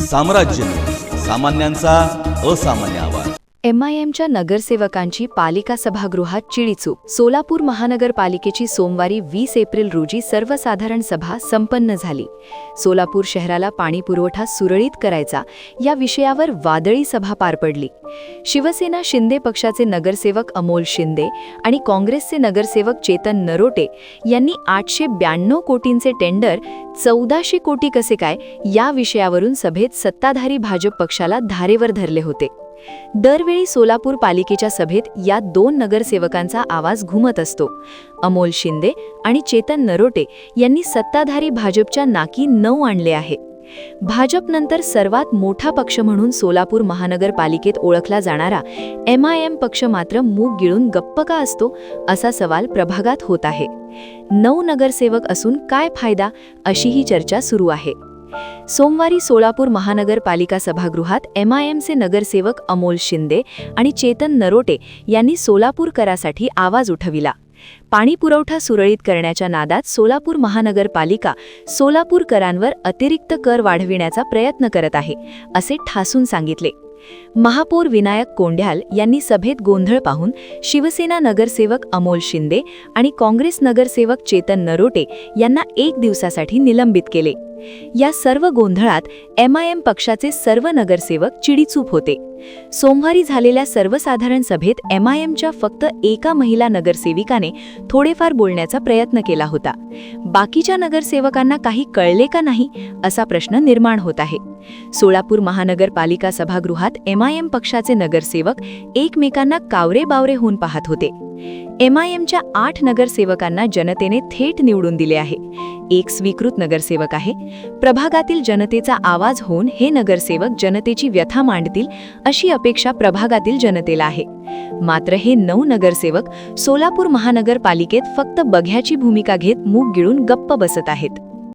साम्राज्य, सामान्यांचा असामान्य आवाज. MIMच्या नगरसेवकांची पालिका सभागृहात चिडीचूप. सोलापूर महानगरपालिकेची सोमवारी 20 एप्रिल रोजी सर्वसाधारण सभा संपन्न झाली. सोलापूर शहराला पाणीपुरवठा सुरळीत करायचा या विषयावर वादळी सभा पार पडली. शिवसेना शिंदे पक्षाचे नगरसेवक अमोल शिंदे आणि काँग्रेसचे नगरसेवक चेतन नरोटे यांनी 892 कोटींचे टेंडर 1400 कोटी कसे काय या विषयावरून सभेत सत्ताधारी भाजप पक्षाला धारेवर धरले होते. दरवेळी सोलापूर पालिकेच्या सभेत या दोन नगरसेवकांचा आवाज घुमत असतो. अमोल शिंदे आणि चेतन नरोटे यांनी सत्ताधारी भाजपच्या नाकी नऊ आणले आहे. भाजपनंतर सर्वात मोठा पक्ष म्हणून सोलापूर महानगरपालिकेत ओळखला जाणारा MIM पक्ष मात्र मूग गिळून गप्प का असतो असा सवाल प्रभागात होत आहे. 9 नगरसेवक असून काय फायदा अशीही चर्चा सुरू आहे. सोमवारी सोलापूर महानगरपालिका सभागृहात MIMचे नगरसेवक अमोल शिंदे आणि चेतन नरोटे यांनी सोलापूर करासाठी आवाज उठविला. पाणीपुरवठा सुरळीत करण्याच्या नादात सोलापूर महानगरपालिका सोलापूरकरांवर अतिरिक्त कर वाढविण्याचा प्रयत्न करत आहे असे ठासून सांगितले. महापौर विनायक कोंड्याल यांनी सभेत गोंधळ पाहून शिवसेना नगरसेवक अमोल शिंदे आणि काँग्रेस नगरसेवक चेतन नरोटे यांना 1 दिवसासाठी निलंबित केले. या सर्व गोंधळात MIM पक्षाचे सर्व नगरसेवक चिडीचूप होते. सोमवारी झालेल्या सर्वसाधारण सभेत MIMच्या फक्त एका महिला नगरसेविकाने थोडेफार बोलण्याचा प्रयत्न केला होता. बाकीच्या नगरसेवकांना काही कळले का नाही असा प्रश्न निर्माण होत आहे. सोलापूर महानगरपालिका सभागृहात MIM पक्षाचे नगरसेवक एकमेकांना कावरे बावरे होऊन पाहत होते. MIMच्या 8 नगरसेवकांना जनतेने थेट निवडून दिले आहे. एक स्वीकृत नगरसेवक आहे. प्रभागातील जनतेचा आवाज होऊन हे नगरसेवक जनतेची व्यथा मांडतील अशी अपेक्षा प्रभागातील जनतेला आहे. मात्र हे 9 नगरसेवक सोलापूर महानगरपालिकेत फक्त बघ्याची भूमिका घेत मूग गिळून गप्प बसत आहेत.